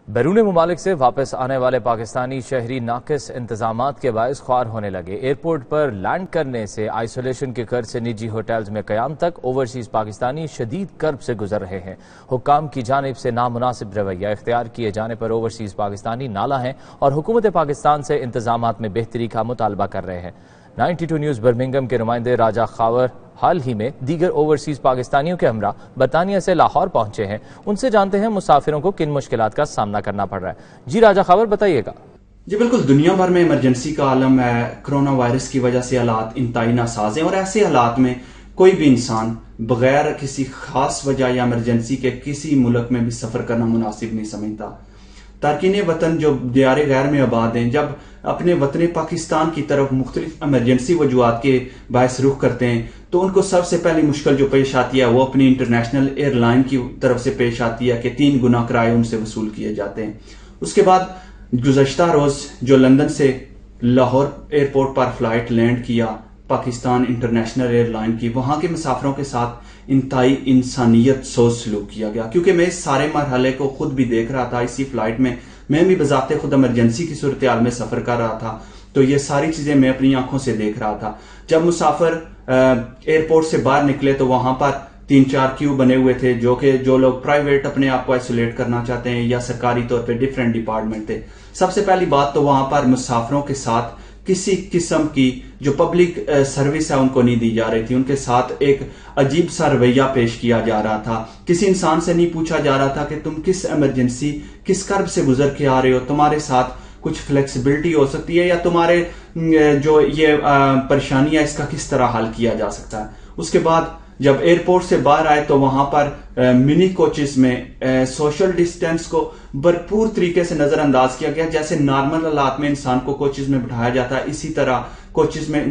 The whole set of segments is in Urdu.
بیرون ممالک سے واپس آنے والے پاکستانی شہری ناقص انتظامات کے باعث خوار ہونے لگے۔ ایئرپورٹ پر لینڈ کرنے سے آئسولیشن کے قرض سے نجی ہوٹلز میں قیام تک اوورسیز پاکستانی شدید کرب سے گزر رہے ہیں۔ حکام کی جانب سے نامناسب رویہ اختیار کیے جانے پر اوورسیز پاکستانی نالاں ہیں اور حکومت پاکستان سے انتظامات میں بہتری کا مطالبہ کر رہے ہیں۔ 92 نیوز برمنگم کے نمائندے راجہ خاور حال ہی میں دیگر اوورسیز پاکستانیوں کے ہمراہ برطانیہ سے لاہور پہنچے ہیں۔ ان سے جانتے ہیں مسافروں کو کن مشکلات کا سامنا کرنا پڑ رہا ہے۔ جی راجہ خاور بتائیے گا۔ جی بالکل، دنیا بھر میں ایمرجنسی کا عالم ہے۔ کرونا وائرس کی وجہ سے حالات انتہائی ناساز ہیں اور ایسے حالات میں کوئی بھی انسان بغیر کسی خاص وجہ یا ایمرجنسی کے کسی ملک میں بھی سفر کرنا مناسب نہیں سمجھتا۔ تارکین وطن جو دیار غیر میں آباد ہیں، جب اپنے وطن پاکستان کی طرف مختلف ایمرجنسی وجوہات کے باعث رخ کرتے ہیں تو ان کو سب سے پہلی مشکل جو پیش آتی ہے وہ اپنی انٹرنیشنل ایئر لائن کی طرف سے پیش آتی ہے کہ 3 گنا کرائے ان سے وصول کیے جاتے ہیں۔ اس کے بعد گزشتہ روز جو لندن سے لاہور ایئرپورٹ پر فلائٹ لینڈ کیا پاکستان انٹرنیشنل ایئر لائن کی، وہاں کے مسافروں کے ساتھ انتہائی انسانیت سوز سلوک کیا گیا، کیونکہ میں اس سارے مرحلے کو خود بھی دیکھ رہا تھا۔ اسی فلائٹ میں بھی بذات خود ایمرجنسی کی صورتحال میں سفر کر رہا تھا، تو یہ ساری چیزیں میں اپنی آنکھوں سے دیکھ رہا تھا۔ جب مسافر ایئرپورٹ سے باہر نکلے تو وہاں پر 3-4 کیو بنے ہوئے تھے، جو لوگ پرائیویٹ اپنے آپ کو آئسولیٹ کرنا چاہتے ہیں یا سرکاری طور پہ ڈیفرنٹ ڈپارٹمنٹ تھے۔ سب سے پہلی بات تو وہاں پر مسافروں کے ساتھ کسی قسم کی جو پبلک سروس ہے ان کو نہیں دی جا رہی تھی۔ ان کے ساتھ ایک عجیب سا رویہ پیش کیا جا رہا تھا۔ کسی انسان سے نہیں پوچھا جا رہا تھا کہ تم کس ایمرجنسی کس کرب سے گزر کے آ رہے ہو، تمہارے ساتھ کچھ فلیکسیبلٹی ہو سکتی ہے یا تمہارے جو یہ پریشانی ہے اس کا کس طرح حل کیا جا سکتا ہے۔ اس کے بعد جب ایئرپورٹ سے باہر آئے تو وہاں پر منی کوچز میں سوشل ڈسٹینس کو بھرپور طریقے سے نظر انداز کیا گیا۔ جیسے نارمل حالات میں انسان کو کوچز میں بٹھایا جاتا ہے، اسی طرح کوچز میں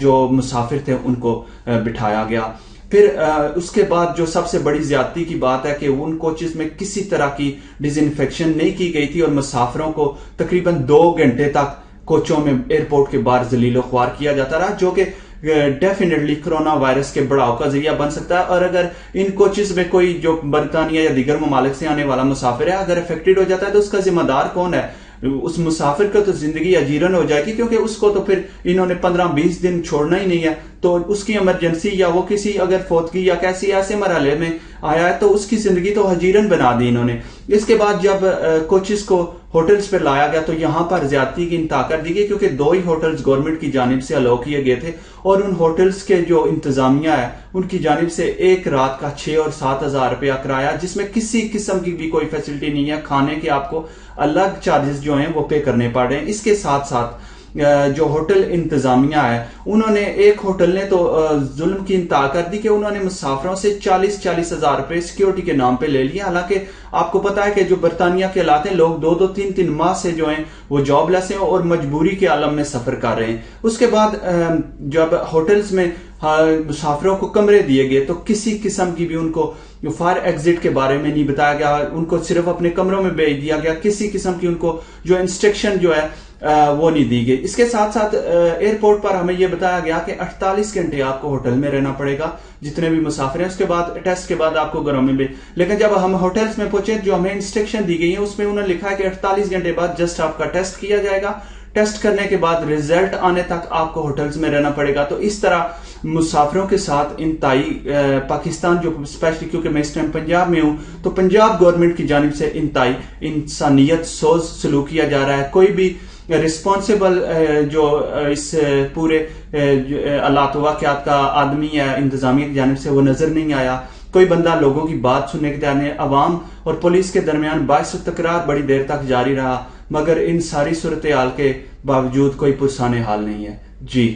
جو مسافر تھے ان کو بٹھایا گیا۔ پھر اس کے بعد جو سب سے بڑی زیادتی کی بات ہے کہ ان کوچز میں کسی طرح کی ڈس انفیکشن نہیں کی گئی تھی اور مسافروں کو تقریباً 2 گھنٹے تک کوچوں میں ایئرپورٹ کے باہر ذلیل و خوار کیا جاتا رہا، جو کہ ڈیفینیٹلی کرونا وائرس کے بڑھاؤ کا ذریعہ بن سکتا ہے۔ اور اگر ان کوچز میں کوئی جو برطانیہ یا دیگر ممالک سے آنے والا مسافر ہے اگر افیکٹڈ ہو جاتا ہے تو اس کا ذمہ دار کون ہے؟ اس مسافر کا تو زندگی اجیرن ہو جائے گی، کیونکہ اس کو تو پھر انہوں نے 15-20 دن چھوڑنا ہی نہیں ہے، تو اس کی ایمرجنسی یا وہ کسی اگر فوتگی یا کیسی ایسے مرحلے میں آیا ہے تو اس کی زندگی تو اجیرن بنا دی انہوں نے۔ اس کے بعد جب کوچز کو ہوٹلز پر لایا گیا تو یہاں پر زیادتی کی انتہا کر دی گئی، کیونکہ 2 ہی ہوٹلز گورنمنٹ کی جانب سے الاؤ کیے گئے تھے اور ان ہوٹلز کے جو انتظامیہ ہے ان کی جانب سے ایک رات کا 6 اور 7 ہزار روپیہ کرایہ، جس میں کسی قسم کی بھی کوئی فیسلٹی نہیں ہے۔ کھانے کے آپ کو الگ چارجز جو ہیں وہ پے کرنے پڑ رہے ہیں۔ اس کے ساتھ ساتھ جو ہوٹل انتظامیہ ہے انہوں نے ایک ہوٹل نے تو ظلم کی انتہا کر دی کہ انہوں نے مسافروں سے 40 ہزار روپے سیکیورٹی کے نام پہ لے لیا۔ حالانکہ آپ کو پتا ہے کہ جو برطانیہ کے حالات ہیں، لوگ 2-3 ماہ سے جو ہیں وہ جاب لیس ہیں اور مجبوری کے عالم میں سفر کر رہے ہیں۔ اس کے بعد جب ہوٹلز میں مسافروں کو کمرے دیے گئے تو کسی قسم کی بھی ان کو فائر ایگزٹ کے بارے میں نہیں بتایا گیا، ان کو صرف اپنے کمروں میں بھیج دیا گیا، کسی قسم کی ان کو جو انسٹرکشن جو ہے وہ نہیں دی گئی۔ اس کے ساتھ ساتھ ایئرپورٹ پر ہمیں یہ بتایا گیا کہ 48 گھنٹے آپ کو ہوٹل میں رہنا پڑے گا جتنے بھی مسافر ہیں، اس کے بعد ٹیسٹ کے بعد آپ کو گھروں میں بھی۔ لیکن جب ہم ہوٹلز میں پہنچے جو ہمیں انسٹرکشن دی گئی ہے اس میں انہوں نے لکھا ہے کہ 48 گھنٹے بعد جسٹ آپ کا ٹیسٹ کیا جائے گا، ٹیسٹ کرنے کے بعد ریزلٹ آنے تک آپ کو ہوٹلز میں رہنا پڑے گا۔ تو اس طرح مسافروں کے ساتھ انتہائی پاکستان جو اسپیشلی کیونکہ میں اس ٹائم پنجاب میں ہوں تو پنجاب گورنمنٹ کی جانب سے انتہائی انسانیت سوز سلوک کیا جا رہا ہے۔ کوئی بھی رسپانسبل جو اس پورے حالات واقعات کا آدمی ہے انتظامیہ کی جانب سے وہ نظر نہیں آیا۔ کوئی بندہ لوگوں کی بات سننے کے تیار نہیں۔ عوام اور پولیس کے درمیان باعث تکرار بڑی دیر تک جاری رہا، مگر ان ساری صورتحال کے باوجود کوئی پرسان حال نہیں ہے۔ جی